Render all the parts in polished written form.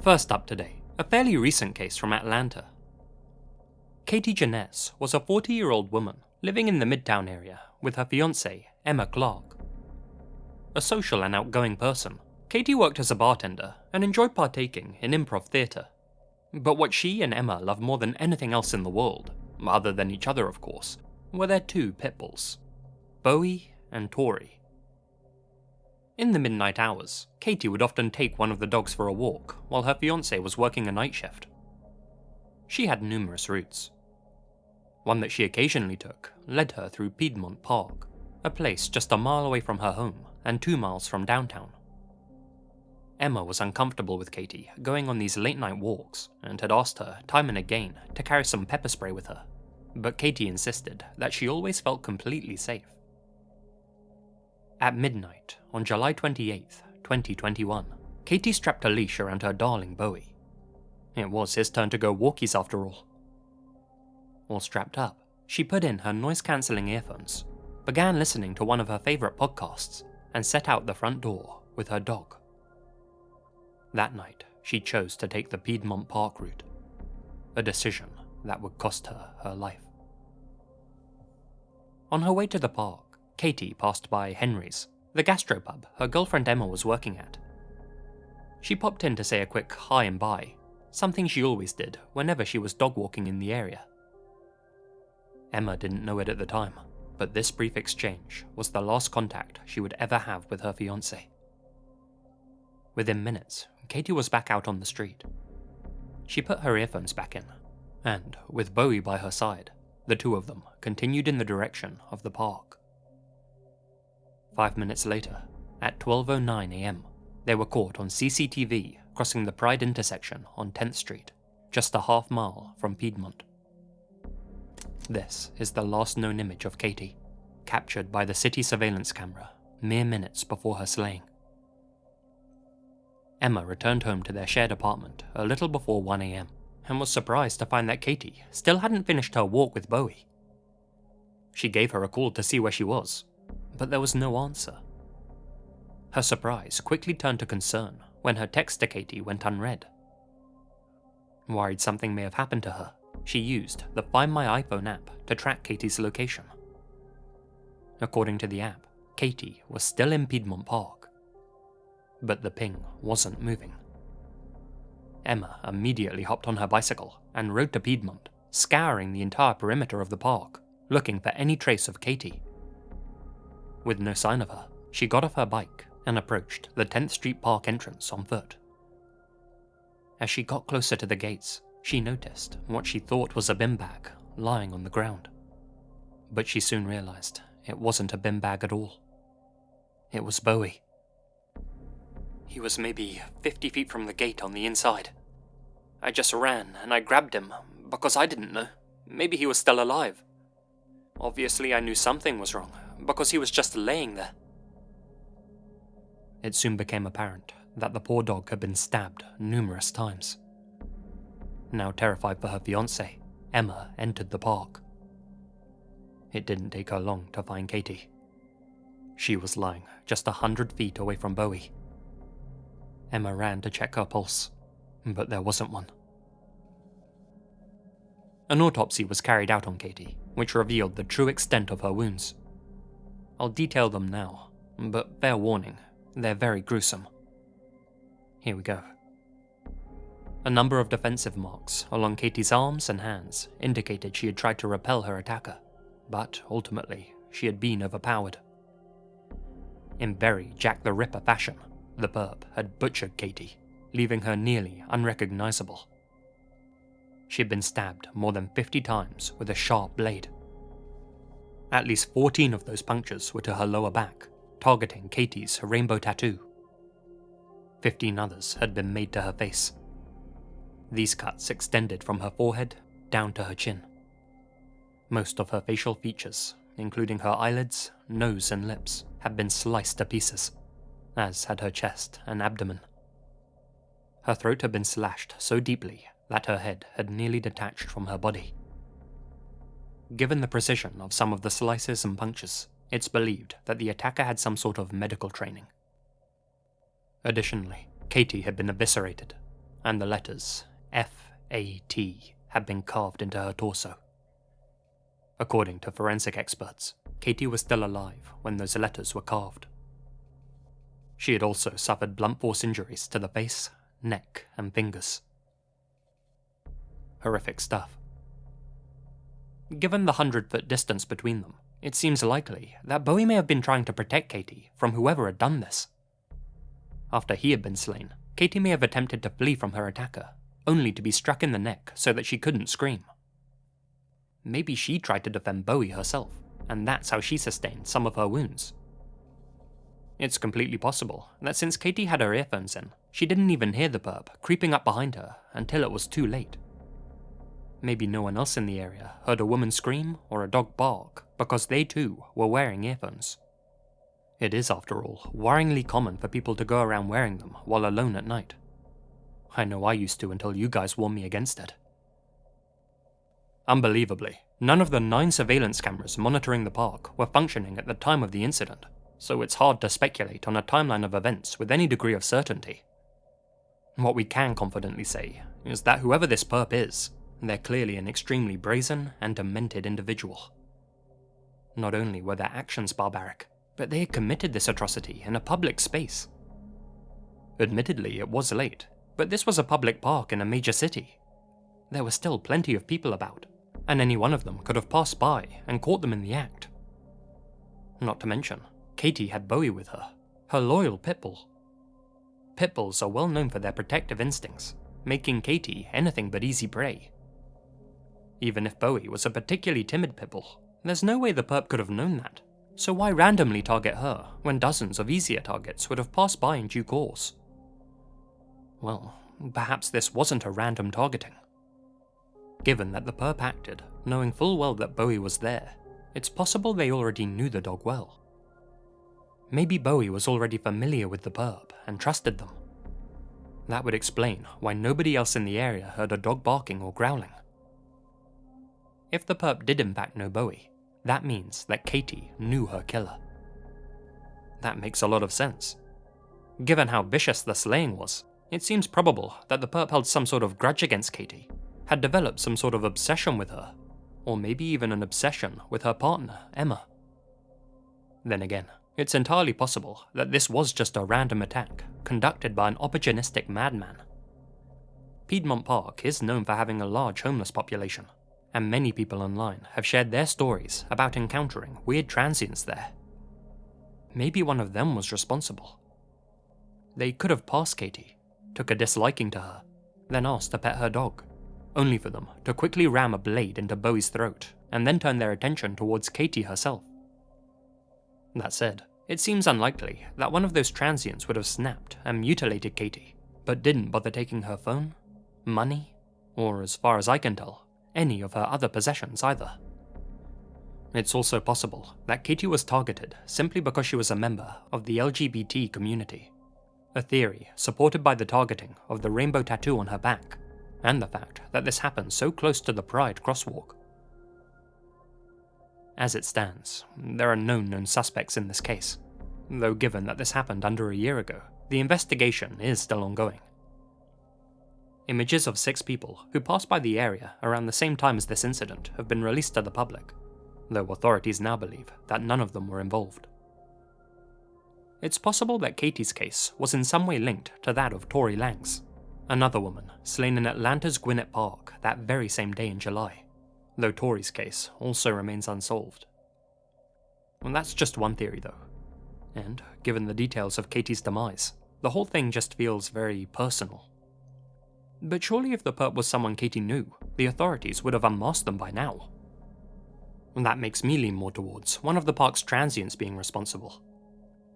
First up today, a fairly recent case from Atlanta. Katie Jeunesse was a 40-year-old woman living in the Midtown area with her fiancé, Emma Clark. A social and outgoing person, Katie worked as a bartender and enjoyed partaking in improv theatre. But what she and Emma loved more than anything else in the world, other than each other of course, were their two pit bulls, Bowie and Tori. In the midnight hours, Katie would often take one of the dogs for a walk while her fiancé was working a night shift. She had numerous routes. One that she occasionally took led her through Piedmont Park, a place just a mile away from her home and 2 miles from downtown. Emma was uncomfortable with Katie going on these late-night walks and had asked her time and again to carry some pepper spray with her, but Katie insisted that she always felt completely safe. At midnight on July 28th, 2021, Katie strapped a leash around her darling Bowie. It was his turn to go walkies after all. All strapped up, she put in her noise-cancelling earphones, began listening to one of her favourite podcasts, and set out the front door with her dog. That night, she chose to take the Piedmont Park route, a decision that would cost her her life. On her way to the park, Katie passed by Henry's, the gastropub her girlfriend Emma was working at. She popped in to say a quick hi and bye, something she always did whenever she was dog walking in the area. Emma didn't know it at the time, but this brief exchange was the last contact she would ever have with her fiancé. Within minutes, Katie was back out on the street. She put her earphones back in, and, with Bowie by her side, the two of them continued in the direction of the park. 5 minutes later, at 12:09 a.m., they were caught on CCTV crossing the Pride intersection on 10th Street, just a half mile from Piedmont. This is the last known image of Katie, captured by the city surveillance camera mere minutes before her slaying. Emma returned home to their shared apartment a little before 1 a.m. and was surprised to find that Katie still hadn't finished her walk with Bowie. She gave her a call to see where she was, but there was no answer. Her surprise quickly turned to concern when her text to Katie went unread. Worried something may have happened to her, she used the Find My iPhone app to track Katie's location. According to the app, Katie was still in Piedmont Park, but the ping wasn't moving. Emma immediately hopped on her bicycle and rode to Piedmont, scouring the entire perimeter of the park, looking for any trace of Katie. With no sign of her, she got off her bike and approached the 10th Street Park entrance on foot. As she got closer to the gates, she noticed what she thought was a bin bag lying on the ground. But she soon realized it wasn't a bin bag at all. It was Bowie. He was maybe 50 feet from the gate on the inside. I just ran and I grabbed him because I didn't know. Maybe he was still alive. Obviously I knew something was wrong because he was just laying there. It soon became apparent that the poor dog had been stabbed numerous times. Now terrified for her fiancé, Emma entered the park. It didn't take her long to find Katie. She was lying just 100 feet away from Bowie. Emma ran to check her pulse, but there wasn't one. An autopsy was carried out on Katie, which revealed the true extent of her wounds. I'll detail them now, but fair warning, they're very gruesome. Here we go. A number of defensive marks along Katie's arms and hands indicated she had tried to repel her attacker, but ultimately she had been overpowered. In very Jack the Ripper fashion, the perp had butchered Katie, leaving her nearly unrecognizable. She had been stabbed more than 50 times with a sharp blade. At least 14 of those punctures were to her lower back, targeting Katie's rainbow tattoo. 15 others had been made to her face. These cuts extended from her forehead down to her chin. Most of her facial features, including her eyelids, nose and lips, had been sliced to pieces, as had her chest and abdomen. Her throat had been slashed so deeply that her head had nearly detached from her body. Given the precision of some of the slices and punctures, it's believed that the attacker had some sort of medical training. Additionally, Katie had been eviscerated, and the letters F-A-T had been carved into her torso. According to forensic experts, Katie was still alive when those letters were carved. She had also suffered blunt force injuries to the face, neck, and fingers. Horrific stuff. Given the 100-foot distance between them, it seems likely that Bowie may have been trying to protect Katie from whoever had done this. After he had been slain, Katie may have attempted to flee from her attacker, only to be struck in the neck so that she couldn't scream. Maybe she tried to defend Bowie herself, and that's how she sustained some of her wounds. It's completely possible that since Katie had her earphones in, she didn't even hear the perp creeping up behind her until it was too late. Maybe no one else in the area heard a woman scream or a dog bark because they too were wearing earphones. It is, after all, worryingly common for people to go around wearing them while alone at night. I know I used to until you guys warned me against it. Unbelievably, none of the 9 surveillance cameras monitoring the park were functioning at the time of the incident, so it's hard to speculate on a timeline of events with any degree of certainty. What we can confidently say is that whoever this perp is, they're clearly an extremely brazen and demented individual. Not only were their actions barbaric, but they had committed this atrocity in a public space. Admittedly, it was late, but this was a public park in a major city. There were still plenty of people about, and any one of them could have passed by and caught them in the act. Not to mention, Katie had Bowie with her loyal pitbull. Pitbulls are well known for their protective instincts, making Katie anything but easy prey. Even if Bowie was a particularly timid pitbull, there's no way the perp could have known that, so why randomly target her when dozens of easier targets would have passed by in due course? Well, perhaps this wasn't a random targeting. Given that the perp acted, knowing full well that Bowie was there, it's possible they already knew the dog well. Maybe Bowie was already familiar with the perp and trusted them. That would explain why nobody else in the area heard a dog barking or growling. If the perp did in fact know Bowie, that means that Katie knew her killer. That makes a lot of sense. Given how vicious the slaying was, it seems probable that the perp held some sort of grudge against Katie, had developed some sort of obsession with her, or maybe even an obsession with her partner, Emma. Then again, it's entirely possible that this was just a random attack conducted by an opportunistic madman. Piedmont Park is known for having a large homeless population, and many people online have shared their stories about encountering weird transients there. Maybe one of them was responsible. They could have passed Katie, took a disliking to her, then asked to pet her dog, only for them to quickly ram a blade into Bowie's throat and then turn their attention towards Katie herself. That said, it seems unlikely that one of those transients would have snapped and mutilated Katie, but didn't bother taking her phone, money, or as far as I can tell, any of her other possessions either. It's also possible that Katie was targeted simply because she was a member of the LGBT community, a theory supported by the targeting of the rainbow tattoo on her back, and the fact that this happened so close to the Pride crosswalk. As it stands, there are no known suspects in this case, though given that this happened under a year ago, the investigation is still ongoing. Images of 6 people who passed by the area around the same time as this incident have been released to the public, though authorities now believe that none of them were involved. It's possible that Katie's case was in some way linked to that of Tori Lang's, another woman slain in Atlanta's Gwinnett Park that very same day in July, though Tori's case also remains unsolved. Well, that's just one theory though, and given the details of Katie's demise, the whole thing just feels very personal. But surely if the perp was someone Katie knew, the authorities would have unmasked them by now. That makes me lean more towards one of the park's transients being responsible.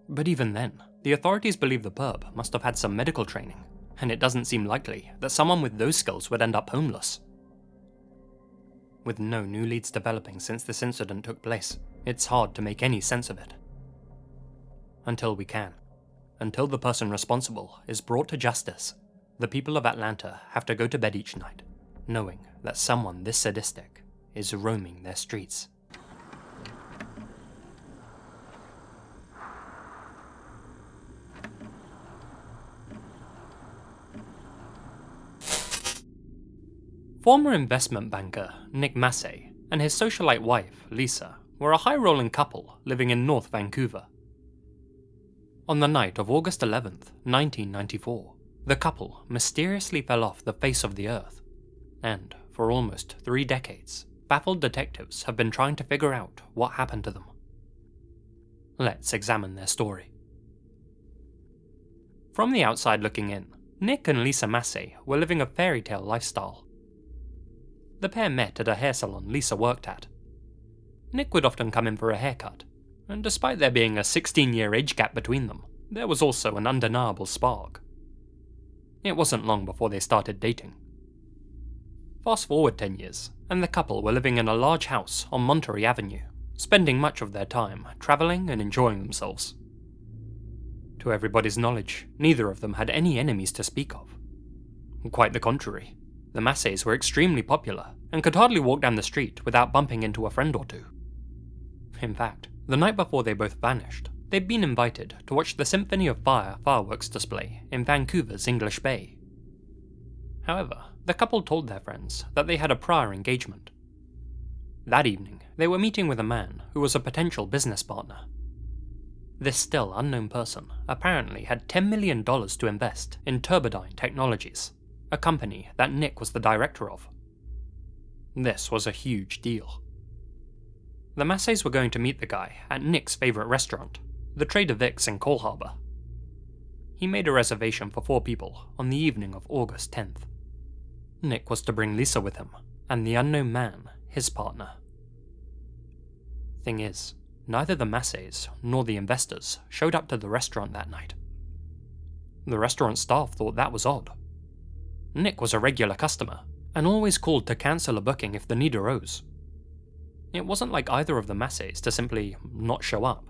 But even then, the authorities believe the perp must have had some medical training, and it doesn't seem likely that someone with those skills would end up homeless. With no new leads developing since this incident took place, it's hard to make any sense of it. Until we can. Until the person responsible is brought to justice, the people of Atlanta have to go to bed each night, knowing that someone this sadistic is roaming their streets. Former investment banker Nick Massey and his socialite wife, Lisa, were a high-rolling couple living in North Vancouver. On the night of August 11th, 1994, the couple mysteriously fell off the face of the earth, and, for almost 3 decades, baffled detectives have been trying to figure out what happened to them. Let's examine their story. From the outside looking in, Nick and Lisa Massey were living a fairy tale lifestyle. The pair met at a hair salon Lisa worked at. Nick would often come in for a haircut, and despite there being a 16-year age gap between them, there was also an undeniable spark. It wasn't long before they started dating. Fast forward 10 years, and the couple were living in a large house on Monterey Avenue, spending much of their time travelling and enjoying themselves. To everybody's knowledge, neither of them had any enemies to speak of. Quite the contrary, the Masseys were extremely popular and could hardly walk down the street without bumping into a friend or two. In fact, the night before they both vanished, they'd been invited to watch the Symphony of Fire fireworks display in Vancouver's English Bay. However, the couple told their friends that they had a prior engagement. That evening, they were meeting with a man who was a potential business partner. This still unknown person apparently had $10 million to invest in Turbodyne Technologies, a company that Nick was the director of. This was a huge deal. The Masseys were going to meet the guy at Nick's favourite restaurant, the Trader Vic's in Cole Harbour. He made a reservation for 4 people on the evening of August 10th. Nick was to bring Lisa with him, and the unknown man his partner. Thing is, neither the Masseys nor the investors showed up to the restaurant that night. The restaurant staff thought that was odd. Nick was a regular customer, and always called to cancel a booking if the need arose. It wasn't like either of the Masseys to simply not show up.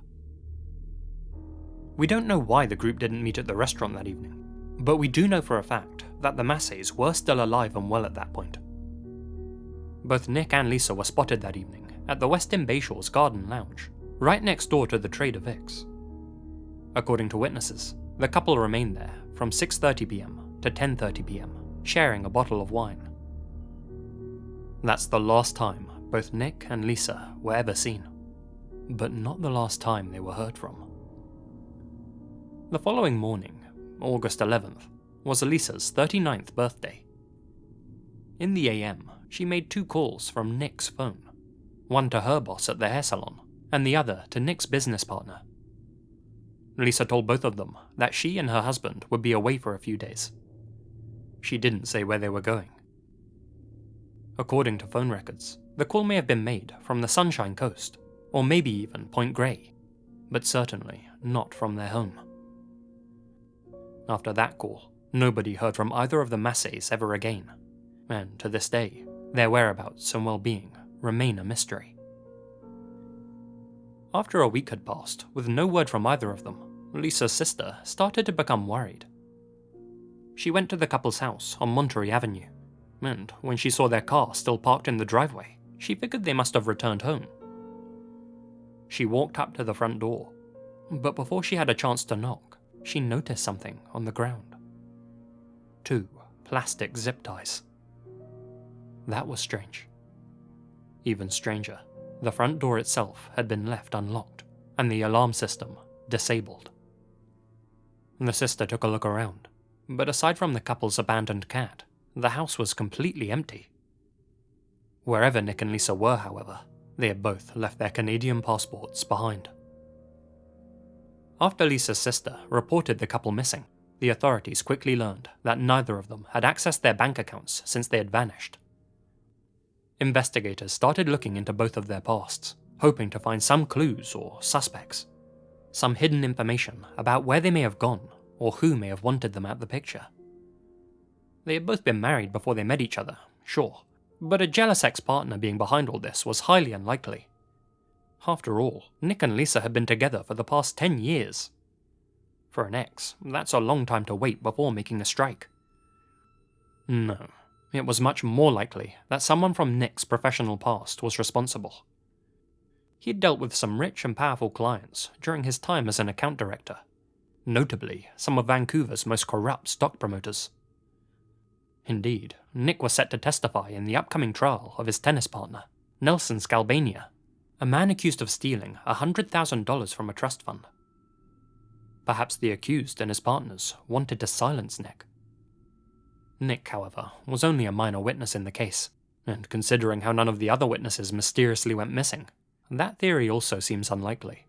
We don't know why the group didn't meet at the restaurant that evening, but we do know for a fact that the Masseys were still alive and well at that point. Both Nick and Lisa were spotted that evening at the Westin Bayshores Garden Lounge, right next door to the Trader Vic's. According to witnesses, the couple remained there from 6:30 p.m. to 10:30 p.m, sharing a bottle of wine. That's the last time both Nick and Lisa were ever seen, but not the last time they were heard from. The following morning, August 11th, was Lisa's 39th birthday. In the AM, she made 2 calls from Nick's phone, one to her boss at the hair salon, and the other to Nick's business partner. Lisa told both of them that she and her husband would be away for a few days. She didn't say where they were going. According to phone records, the call may have been made from the Sunshine Coast, or maybe even Point Grey, but certainly not from their home. After that call, nobody heard from either of the Masseys ever again, and to this day, their whereabouts and well-being remain a mystery. After a week had passed with no word from either of them, Lisa's sister started to become worried. She went to the couple's house on Monterey Avenue, and when she saw their car still parked in the driveway, she figured they must have returned home. She walked up to the front door, but before she had a chance to knock, she noticed something on the ground. 2 plastic zip ties. That was strange. Even stranger, the front door itself had been left unlocked, and the alarm system disabled. The sister took a look around, but aside from the couple's abandoned cat, the house was completely empty. Wherever Nick and Lisa were, however, they had both left their Canadian passports behind. After Lisa's sister reported the couple missing, the authorities quickly learned that neither of them had accessed their bank accounts since they had vanished. Investigators started looking into both of their pasts, hoping to find some clues or suspects, some hidden information about where they may have gone or who may have wanted them out the picture. They had both been married before they met each other, sure, but a jealous ex-partner being behind all this was highly unlikely. After all, Nick and Lisa had been together for the past 10 years. For an ex, that's a long time to wait before making a strike. No, it was much more likely that someone from Nick's professional past was responsible. He had dealt with some rich and powerful clients during his time as an account director, notably some of Vancouver's most corrupt stock promoters. Indeed, Nick was set to testify in the upcoming trial of his tennis partner, Nelson Scalbania, a man accused of stealing $100,000 from a trust fund. Perhaps the accused and his partners wanted to silence Nick. Nick, however, was only a minor witness in the case, and considering how none of the other witnesses mysteriously went missing, that theory also seems unlikely.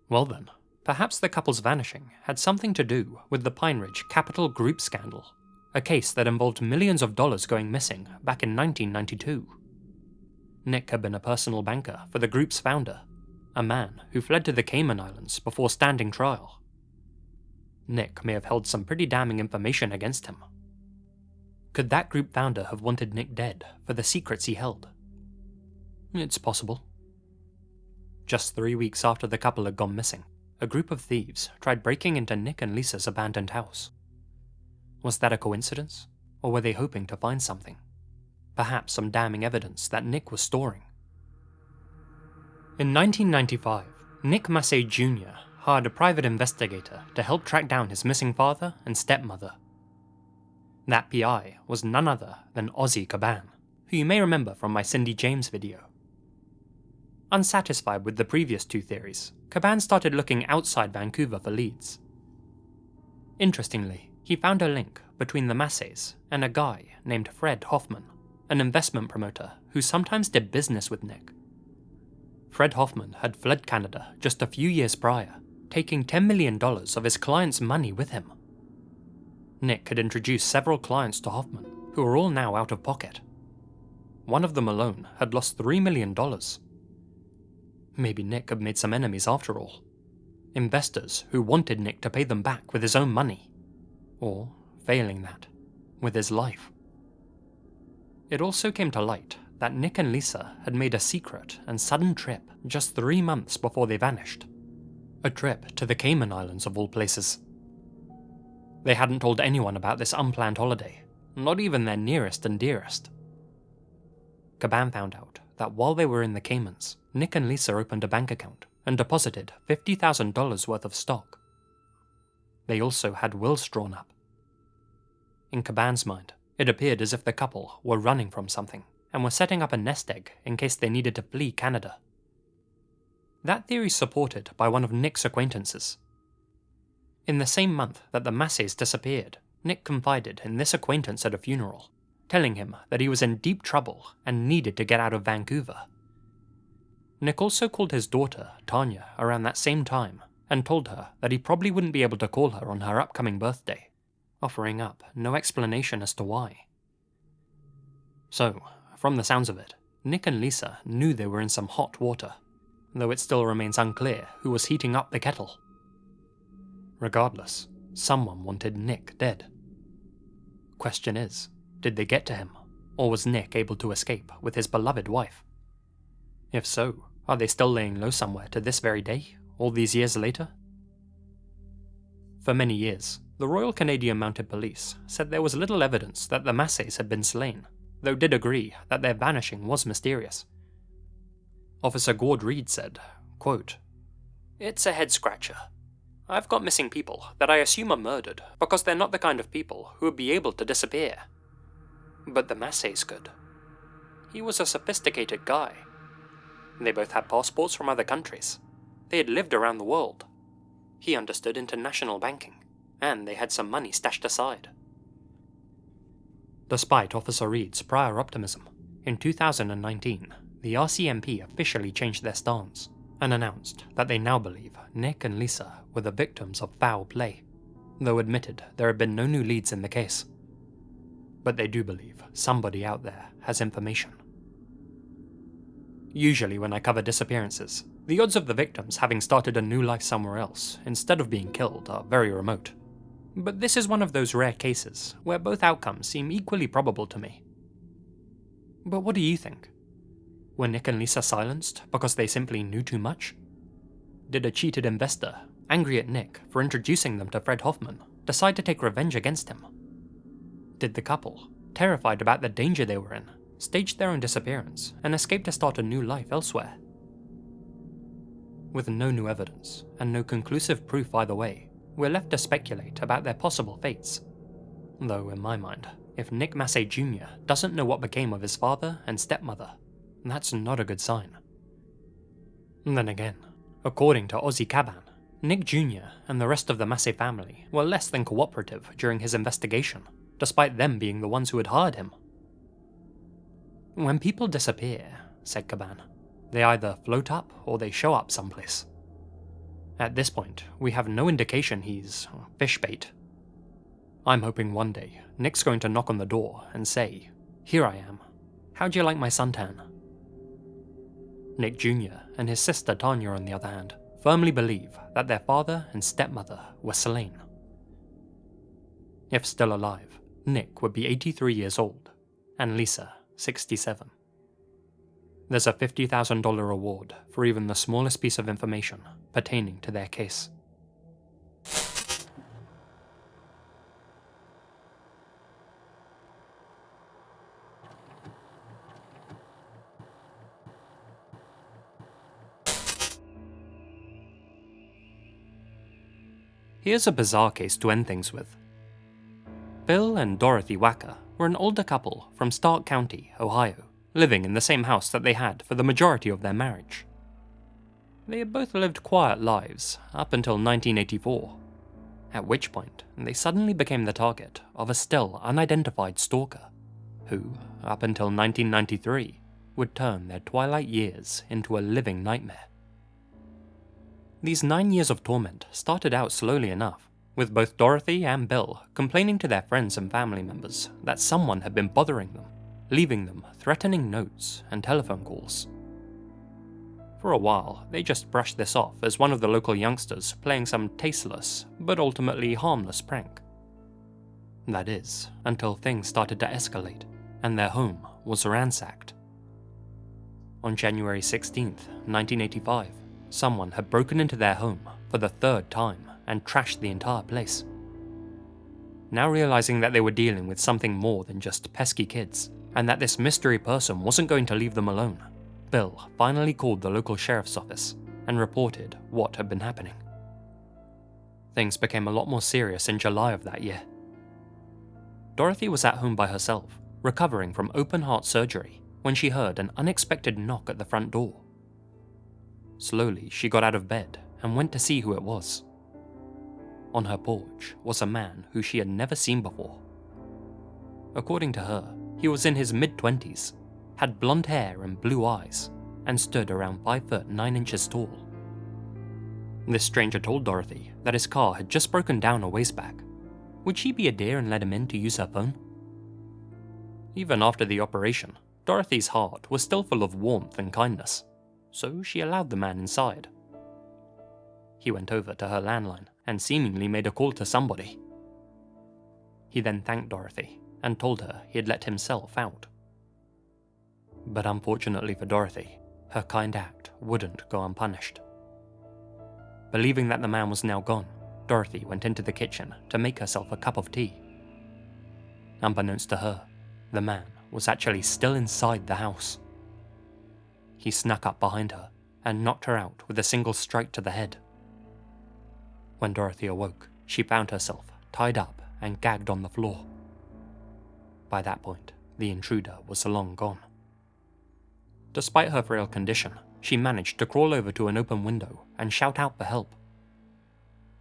Well then, perhaps the couple's vanishing had something to do with the Pine Ridge Capital Group scandal, a case that involved millions of dollars going missing back in 1992. Nick had been a personal banker for the group's founder, a man who fled to the Cayman Islands before standing trial. Nick may have held some pretty damning information against him. Could that group founder have wanted Nick dead for the secrets he held? It's possible. Just 3 weeks after the couple had gone missing, a group of thieves tried breaking into Nick and Lisa's abandoned house. Was that a coincidence, or were they hoping to find something? Perhaps some damning evidence that Nick was storing. In 1995, Nick Massey Jr. hired a private investigator to help track down his missing father and stepmother. That PI was none other than Ozzy Caban, who you may remember from my Cindy James video. Unsatisfied with the previous two theories, Caban started looking outside Vancouver for leads. Interestingly, he found a link between the Masseys and a guy named Fred Hoffman, an investment promoter who sometimes did business with Nick. Fred Hoffman had fled Canada just a few years prior, taking $10 million of his clients' money with him. Nick had introduced several clients to Hoffman, who were all now out of pocket. One of them alone had lost $3 million. Maybe Nick had made some enemies after all. Investors who wanted Nick to pay them back with his own money. Or, failing that, with his life. It also came to light that Nick and Lisa had made a secret and sudden trip just 3 months before they vanished. A trip to the Cayman Islands of all places. They hadn't told anyone about this unplanned holiday, not even their nearest and dearest. Caban found out that while they were in the Caymans, Nick and Lisa opened a bank account and deposited $50,000 worth of stock. They also had wills drawn up. In Caban's mind, it appeared as if the couple were running from something and were setting up a nest egg in case they needed to flee Canada. That theory is supported by one of Nick's acquaintances. In the same month that the Masseys disappeared, Nick confided in this acquaintance at a funeral, telling him that he was in deep trouble and needed to get out of Vancouver. Nick also called his daughter, Tanya, around that same time and told her that he probably wouldn't be able to call her on her upcoming birthday, offering up no explanation as to why. So, from the sounds of it, Nick and Lisa knew they were in some hot water, though it still remains unclear who was heating up the kettle. Regardless, someone wanted Nick dead. Question is, did they get to him, or was Nick able to escape with his beloved wife? If so, are they still laying low somewhere to this very day, all these years later? For many years, the Royal Canadian Mounted Police said there was little evidence that the Masseys had been slain, though did agree that their vanishing was mysterious. Officer Gord Reed said, quote, "It's a head-scratcher. I've got missing people that I assume are murdered because they're not the kind of people who would be able to disappear. But the Masseys could. He was a sophisticated guy. They both had passports from other countries. They had lived around the world. He understood international banking, and they had some money stashed aside." Despite Officer Reed's prior optimism, in 2019, the RCMP officially changed their stance and announced that they now believe Nick and Lisa were the victims of foul play, though admitted there had been no new leads in the case. But they do believe somebody out there has information. Usually when I cover disappearances, the odds of the victims having started a new life somewhere else instead of being killed are very remote. But this is one of those rare cases where both outcomes seem equally probable to me. But what do you think? Were Nick and Lisa silenced because they simply knew too much? Did a cheated investor, angry at Nick for introducing them to Fred Hoffman, decide to take revenge against him? Did the couple, terrified about the danger they were in, stage their own disappearance and escape to start a new life elsewhere? With no new evidence and no conclusive proof either way, we're left to speculate about their possible fates. Though in my mind, if Nick Massey Jr. doesn't know what became of his father and stepmother, that's not a good sign. Then again, according to Ozzy Caban, Nick Jr. and the rest of the Massey family were less than cooperative during his investigation, despite them being the ones who had hired him. When people disappear, said Caban, they either float up or they show up someplace. At this point, we have no indication he's fish bait. I'm hoping one day Nick's going to knock on the door and say, "Here I am. How'd you like my suntan?" Nick Jr. and his sister Tanya, on the other hand, firmly believe that their father and stepmother were slain. If still alive, Nick would be 83 years old, and Lisa 67. There's a $50,000 reward for even the smallest piece of information pertaining to their case. Here's a bizarre case to end things with. Bill and Dorothy Wacker were an older couple from Stark County, Ohio, living in the same house that they had for the majority of their marriage. They had both lived quiet lives up until 1984, at which point they suddenly became the target of a still unidentified stalker, who, up until 1993, would turn their twilight years into a living nightmare. These 9 years of torment started out slowly enough, with both Dorothy and Bill complaining to their friends and family members that someone had been bothering them, leaving them threatening notes and telephone calls. For a while, they just brushed this off as one of the local youngsters playing some tasteless, but ultimately harmless prank. That is, until things started to escalate, and their home was ransacked. On January 16th, 1985, someone had broken into their home for the third time and trashed the entire place. Now realizing that they were dealing with something more than just pesky kids, and that this mystery person wasn't going to leave them alone, Bill finally called the local sheriff's office and reported what had been happening. Things became a lot more serious in July of that year. Dorothy was at home by herself, recovering from open heart surgery, when she heard an unexpected knock at the front door. Slowly, she got out of bed and went to see who it was. On her porch was a man who she had never seen before. According to her, he was in his mid-20s, had blonde hair and blue eyes, and stood around 5'9" tall. This stranger told Dorothy that his car had just broken down a ways back. Would she be a dear and let him in to use her phone? Even after the operation, Dorothy's heart was still full of warmth and kindness, so she allowed the man inside. He went over to her landline and seemingly made a call to somebody. He then thanked Dorothy and told her he had let himself out. But unfortunately for Dorothy, her kind act wouldn't go unpunished. Believing that the man was now gone, Dorothy went into the kitchen to make herself a cup of tea. Unbeknownst to her, the man was actually still inside the house. He snuck up behind her and knocked her out with a single strike to the head. When Dorothy awoke, she found herself tied up and gagged on the floor. By that point, the intruder was long gone. Despite her frail condition, she managed to crawl over to an open window and shout out for help.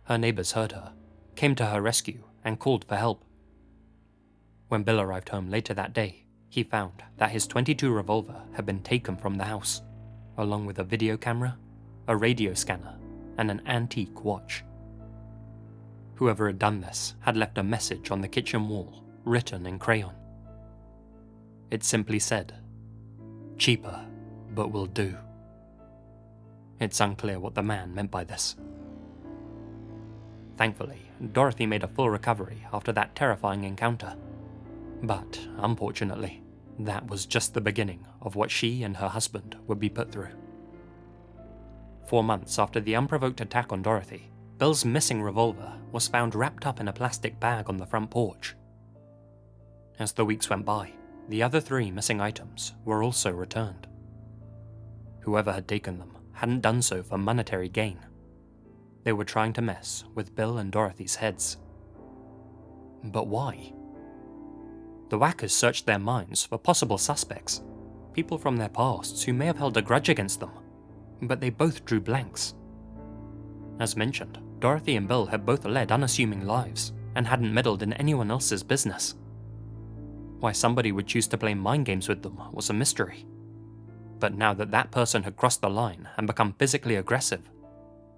Her neighbors heard her, came to her rescue, and called for help. When Bill arrived home later that day, he found that his .22 revolver had been taken from the house, along with a video camera, a radio scanner, and an antique watch. Whoever had done this had left a message on the kitchen wall, written in crayon. It simply said, "Cheaper, but will do." It's unclear what the man meant by this. Thankfully, Dorothy made a full recovery after that terrifying encounter. But, unfortunately, that was just the beginning of what she and her husband would be put through. 4 months after the unprovoked attack on Dorothy, Bill's missing revolver was found wrapped up in a plastic bag on the front porch. As the weeks went by, the other 3 missing items were also returned. Whoever had taken them hadn't done so for monetary gain. They were trying to mess with Bill and Dorothy's heads. But why? The whackers searched their minds for possible suspects, people from their pasts who may have held a grudge against them, but they both drew blanks. As mentioned, Dorothy and Bill had both led unassuming lives and hadn't meddled in anyone else's business. Why somebody would choose to play mind games with them was a mystery. But now that that person had crossed the line and become physically aggressive,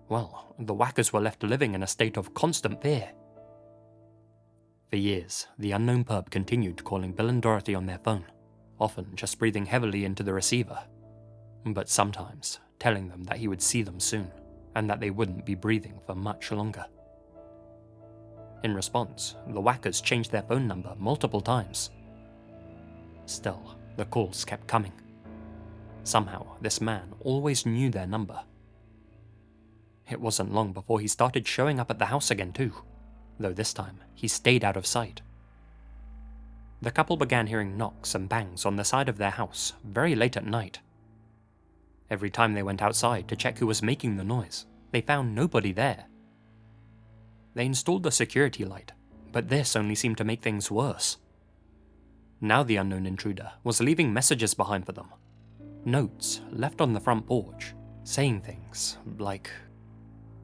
well, the whackers were left living in a state of constant fear. For years, the unknown perp continued calling Bill and Dorothy on their phone, often just breathing heavily into the receiver, but sometimes telling them that he would see them soon, and that they wouldn't be breathing for much longer. In response, the whackers changed their phone number multiple times. Still, the calls kept coming. Somehow, this man always knew their number. It wasn't long before he started showing up at the house again too, though this time he stayed out of sight. The couple began hearing knocks and bangs on the side of their house very late at night. Every time they went outside to check who was making the noise, they found nobody there. They installed the security light, but this only seemed to make things worse. Now the unknown intruder was leaving messages behind for them. Notes left on the front porch, saying things like,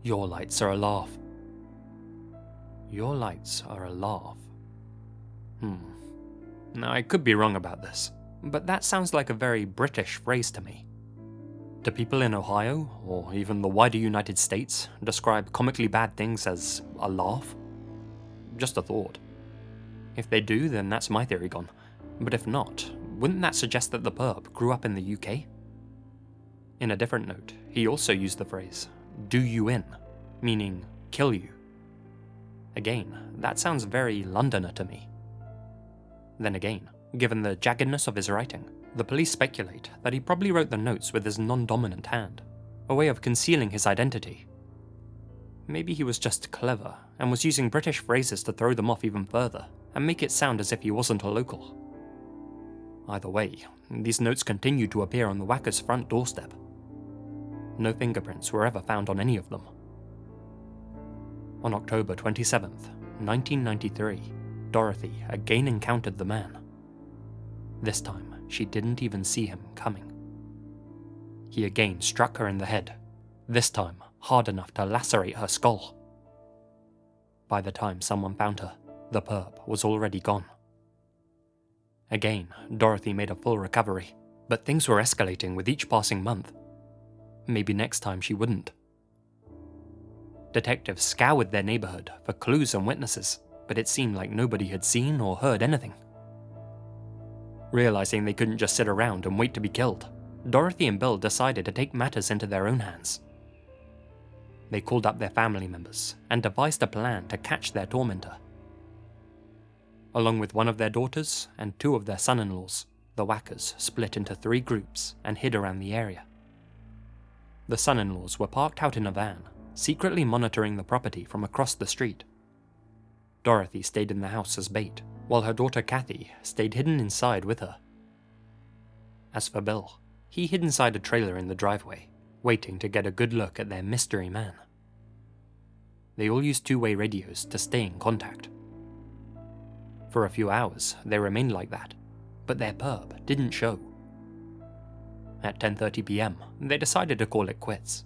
"Your lights are a laugh. Your lights are a laugh." Now I could be wrong about this, but that sounds like a very British phrase to me. Do people in Ohio, or even the wider United States, describe comically bad things as a laugh? Just a thought. If they do, then that's my theory gone. But if not, wouldn't that suggest that the perp grew up in the UK? In a different note, he also used the phrase, "do you in," meaning kill you. Again, that sounds very Londoner to me. Then again, given the jaggedness of his writing, the police speculate that he probably wrote the notes with his non-dominant hand, a way of concealing his identity. Maybe he was just clever and was using British phrases to throw them off even further and make it sound as if he wasn't a local. Either way, these notes continued to appear on the whacker's front doorstep. No fingerprints were ever found on any of them. On October 27th, 1993, Dorothy again encountered the man. This time, she didn't even see him coming. He again struck her in the head, this time hard enough to lacerate her skull. By the time someone found her, the perp was already gone. Again, Dorothy made a full recovery, but things were escalating with each passing month. Maybe next time she wouldn't. Detectives scoured their neighborhood for clues and witnesses, but it seemed like nobody had seen or heard anything. Realizing they couldn't just sit around and wait to be killed, Dorothy and Bill decided to take matters into their own hands. They called up their family members and devised a plan to catch their tormentor. Along with one of their daughters and two of their son-in-laws, the whackers split into 3 groups and hid around the area. The son-in-laws were parked out in a van, secretly monitoring the property from across the street. Dorothy stayed in the house as bait, while her daughter Kathy stayed hidden inside with her. As for Bill, he hid inside a trailer in the driveway, waiting to get a good look at their mystery man. They all used 2-way radios to stay in contact. For a few hours, they remained like that, but their perp didn't show. At 10:30 p.m., they decided to call it quits.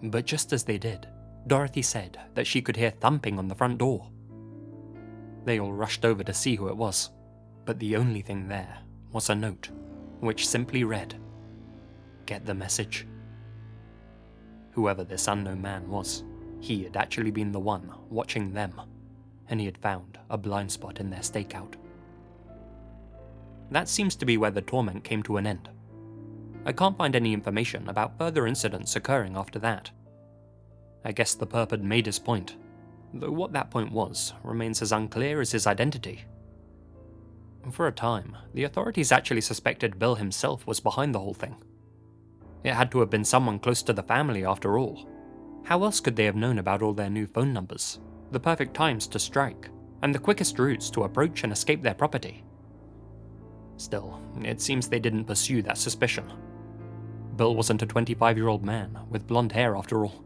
But just as they did, Dorothy said that she could hear thumping on the front door. They all rushed over to see who it was, but the only thing there was a note, which simply read, "Get the message?" Whoever this unknown man was, he had actually been the one watching them, and he had found a blind spot in their stakeout. That seems to be where the torment came to an end. I can't find any information about further incidents occurring after that. I guess the perp had made his point, though what that point was remains as unclear as his identity. For a time, the authorities actually suspected Bill himself was behind the whole thing. It had to have been someone close to the family after all. How else could they have known about all their new phone numbers, the perfect times to strike, and the quickest routes to approach and escape their property? Still, it seems they didn't pursue that suspicion. Bill wasn't a 25-year-old man with blonde hair after all.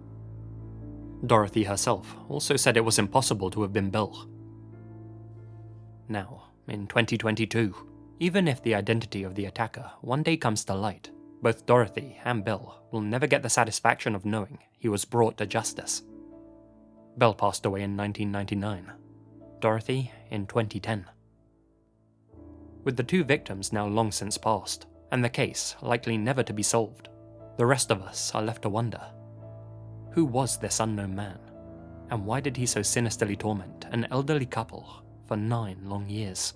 Dorothy herself also said it was impossible to have been Bill. Now, in 2022. Even if the identity of the attacker one day comes to light, both Dorothy and Bill will never get the satisfaction of knowing he was brought to justice. Bill passed away in 1999, Dorothy in 2010. With the two victims now long since past, and the case likely never to be solved, the rest of us are left to wonder. Who was this unknown man? And why did he so sinisterly torment an elderly couple for 9 long years?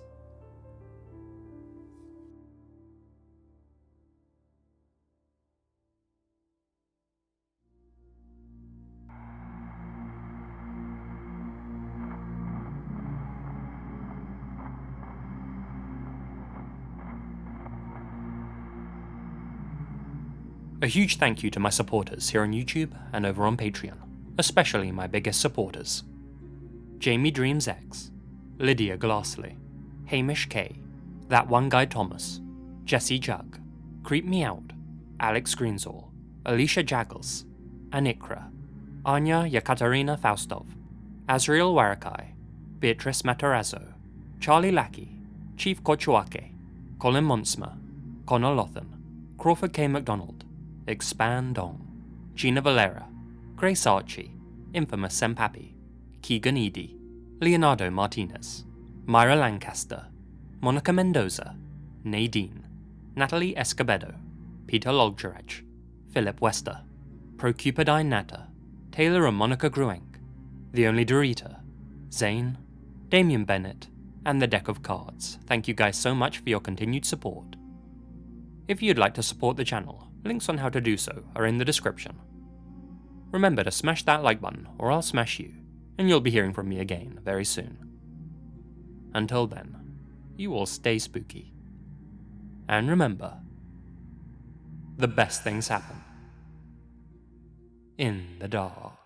A huge thank you to my supporters here on YouTube and over on Patreon, especially my biggest supporters: jaimedreamsx, Lydia Glassley, Hamish K, That One Guy Thomas, Jessie Jug, CreepMeOut, Alex Greensall, Alicia Jagels, Anicra, Anya Yekaterina Faustov, Azrael Warakai, Beatrice Matarazzo, Charlie Lackey, Chief Cochuaque, Colin Monsma, Connor Louthan, Crawford K. McDonald, Expand On, Gina Valera, Gracearchie, Infamous-senpapi, Kiegan Edie, Leonardo Martinez, Myra Lancaster, Monica Mendoza, Nadine, Natalie Escobedo, Peter Loggerech, Philip Wester, Procupidine Nata, Taylor&Monica Gruenk, The Only Dorita, Zane, Damien Bennett, and the deck of cards. Thank you guys so much for your continued support. If you'd like to support the channel, links on how to do so are in the description. Remember to smash that like button or I'll smash you, and you'll be hearing from me again very soon. Until then, you all stay spooky. And remember, the best things happen in the dark.